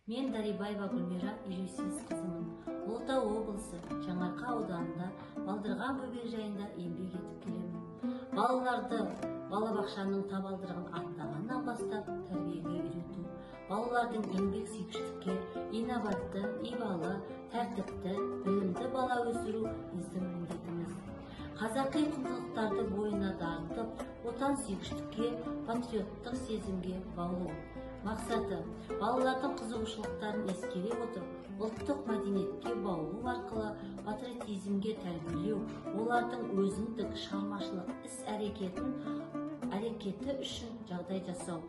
Мен Дарибаева Гүлмира елеусіз қызымын. Ұлытау облысы Жаңарқа ауданында Балдырған бөбекжайында еңбек етіп келемін. Балаларды балабақшаның табалдырығын аттағаннан бастап тәрбиеге үйрету, балалардың еңбек сүйгіштікке, инабатты, ибалы, тәртіпті, білімді бала өсіру біздің міндетіміз. Қазақи құндылықтарды бойына дарытып, отан сүйгіштікке, патриоттық сезімге баулу. Мақсаты балалардың қызығушылықтарын ескере отырып, ұлттық мәдениетке баулу арқылы патриотизмге тәрбиелеу, олардың өзіндік шығармашылық іс-әрекеті үшін жағдай жасау.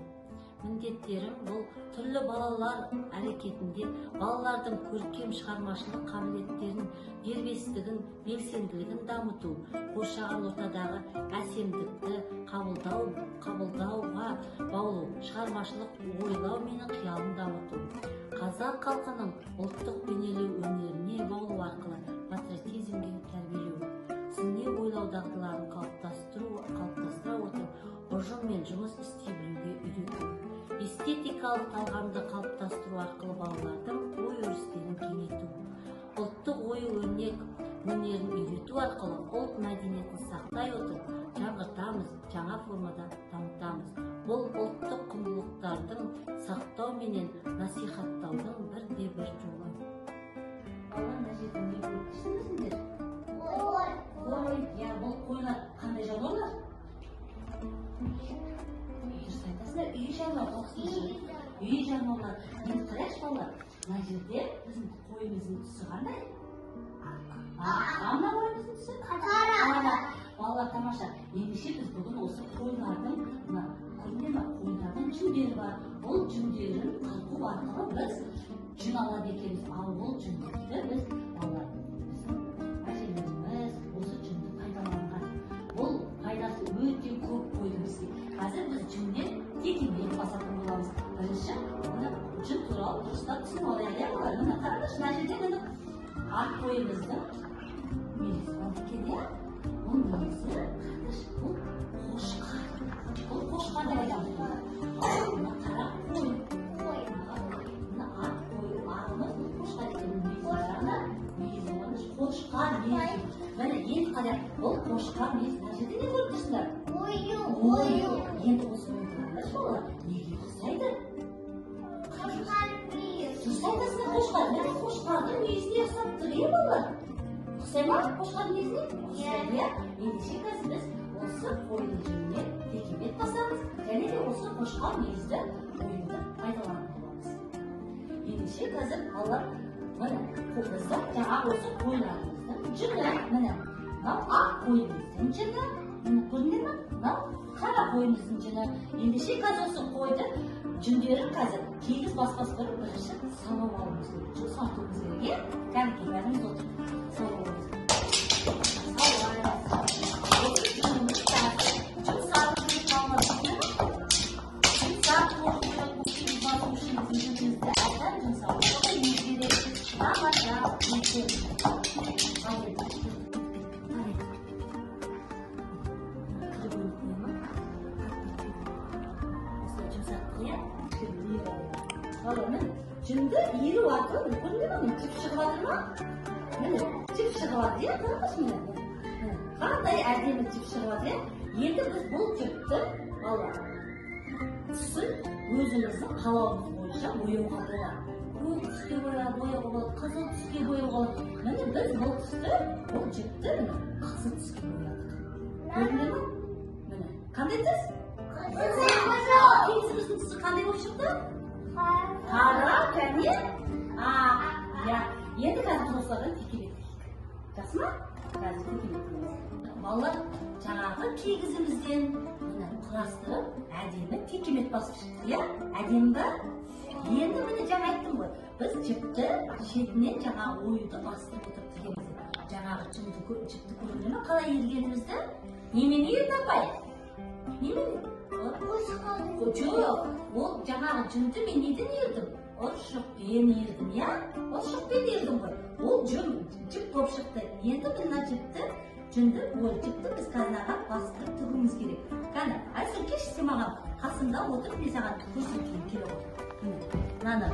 Міндеттерім бұл түрлі балалар әрекетінде балалардың көркем шығармашылық қабілеттерін, дербестігін, белсенділігін дамыту, қоршаған ортадағы әсемдікті қабылдауға баулу, шығармашылық ойлау мен қиялын дамыту. Қазақ халқының ұлттық бейнелеу өнеріне баулу арқылы патриотизмге тәрбиелеу, сыни ойлау дағдыларын қалыптастыра отырып, ұжыммен жұмыс істей білуге үйрету. Эстетикалық талғамды қалыптастыру арқылы балалардың ой-өрістерін кеңейту. Ұлттық ою-өрнек өнерін үйрету арқылы ұлт мәдениетін сақтай отырып, жаңғыртамыз, жаңа формада дамытамыз. Бұл ұлттық құндылықтардың сақтау менен насихаттаудың бірде-бір жолы. Баланың әжетіне көрсіңіздер? Ой, бұл қойлар қандай жануарлар? Үй жануарлар, үй жануарлар. Енді қарайшы балалар, мына жерде біздің қойымыздың түсі қандай? Ана қойымыздың түсі? Қара. Балалар тамаша. Ендеше біз бүгін осы қойлардың, көріне ме, қойлардың жүндері бар. Бұл жүндерін қырқу арқылы біз жүн алады екенбіз. Ал бұл жүндерді біз балалар, әжелеріміз осы жүнді пайдаланған. Бұл пайдасы өте көп қойды бізге. Қазір біз жүннен текемет басатын боламыз. Бірінші, жүн туралы дұрыстап түсініп алайық. Мына қараңызшы, мына жерде ат қойымыздың мүйізі бар екен, иә? Бұл мүйізі, қараңызшы, бұл қошқар. Бұл қошқар деп айтамыз. Мына қара қой. Мына ат қойы, атымыз қошқар екен. Мүйізі болмыш, қошқар мүйізі. Міне, енді қарайық, бұл қошқар мүйізі. Мына жерде не көріп тұрсыңдар? Ою. Енді осы ойын қараңызшы балалар, неге ұқсайды? Ұқсайдасына қошқар. Міне қошқардың мүйізіне ұқсап тұр, е балалар? Ұқсай ма қошқардың мүйізіне? Ұқсайды. Ендеше қазір біз осы қойдың жүнінен текемет басамыз, және де осы қошқар мүйізді ойынды пайдаланып боламыз. Ендеше қазір балалар, міне біздің жаңағы осы қойларымыздың жүні, міне мынау ақ қойымыздың жүні, көрінеді ме? Мынау қара қойымыздың жүні. Ендеше қазір осы қойды жүндерін қазір кигіз баспас бұрын бірінші салып алуымыз керек. Жұмсартуымыз керек, е? Кәнекей, бәріміз отырып салып алуымыз керек. Осы жүніміз қазір жұмсарып жүріп қалмады. Жұмсарып қойып кигіз басу үшін жүнімізді әден жұмсап қойып керек. Тамаша, жүнді иіру арқылы, көрінеді ме? Жіп шығып жатыр ма? Міне, жіп шығып жатыр, е? Қараңызшы міне. Қандай әдемі жіп шығып жатыр, е? Енді біз бұл жіпті түсін өзіміздің қалауымыз бойынша бояуға болады. Көк түске бояуға болады, қызыл түске бояуға болады. Міне біз бұл түсті, бұл жіпті қызыл түске боядық. Көрінеді ме? Міне, қандай түс? Киізіміздің түсі қандай болып шықты? Қара, кәне? Енді қазір осылардан текемет дейік. Жақсы ма? Қазір текемет дейік. Балалар жаңағы кигізімізден құрастырып, әдемі текемет басып шықты, әдемі ба? Енді міне жаңа айттым ғой, біз жіпті шетінен жаңағы оюды астырып отырып тігеміз. Жаңағы жіпті көрінеді ме? Қалай иіргенімізді? Немен иірді апай? Немен? Жоқ, ол жаңағы жүнді мен неден иірдім? Ұршықпен иірдім, я? Ұршықпен иірдім ғой. Ол жіп болып шықты. Енді мына жүнді біз қазір бастырып тігуіміз керек. Қане, Айсұр, кеші сен маған қасымда отырып, мен саған көрсеткім келіп отыр. Мынаны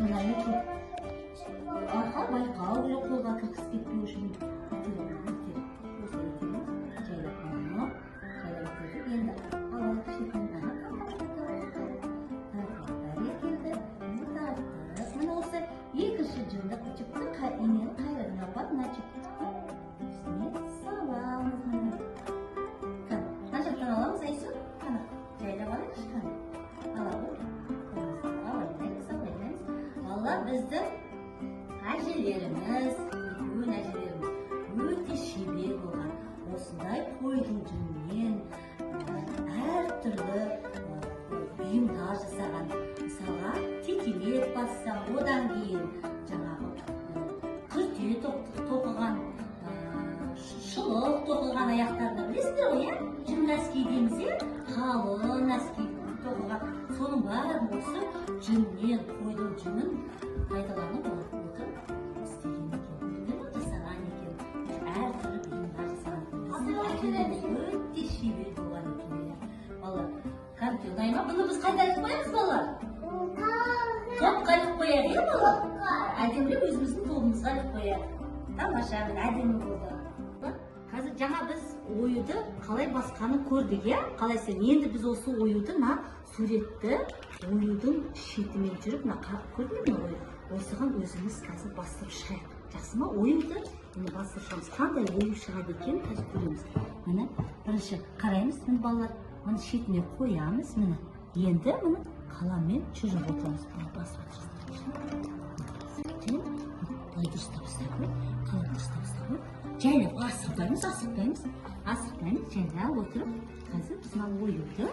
mına ekin. Arka bayqağı керек қолға кіргізіп кетпеу үшін. Осы екенін жайлап қойдым. Жайлап қойдық. Енді алайық шетін. Мына осы екінші жолдық жүкті инені қайрадан алып мына жүкті үстіне саламыз. Мына жақтан аламыз, Айсу. Қана жайлап алайықшы. Алла біздің әжелеріміз, үлкен әжелеріміз өте шебер болған. Осындай қойдың жүнінен әртүрлі бұйымдар жасаған. Мысалға, текемет басса, одан кейін жаңағы күрте тоқыған, шылық тоқыған аяқтарына білесіздер ғой, жүн нәски дейміз, қалың нәски тоқыған. Соның бәрін осы жүннен, қойдың жүнін пайдаланып отырып істеген екен. Жасаған екен. Әртүрлі бұйымдар жасаған екен. Әжелеріміз өте шебер болған екен. Балалар, кәмпе ұнай ма? Бұны біз қайда іліп қоямыз, балалар? Топқа іліп қояды, балалар? Әдемілеп өзіміздің тобымызға іліп қояды. Тамаша, әдемі болды. Қазір жаңа біз оюды қалай басқаны көрдік, қалайсың? Енді біз осы оюды, суретті оюдың шетімен жүріп, көрдіңіз ме ойы? Осыған өзіміз қазір бастырып шығайық. Жақсы ма? Оюды бастырып шығамыз. Қандай ою шығады екен, қазір көреміз. Міне, бірінші қараймыз, міне балалар, оны шетіне қоямыз, міне. Енді міне қаламмен жүріп отырамыз. Басып отырамыз. Бұлай дұрыстап ұстап қой, қалам дұрыстап ұстап қой. Жайлап асықпаймыз, жайлап отырып, қазір біз мына оюды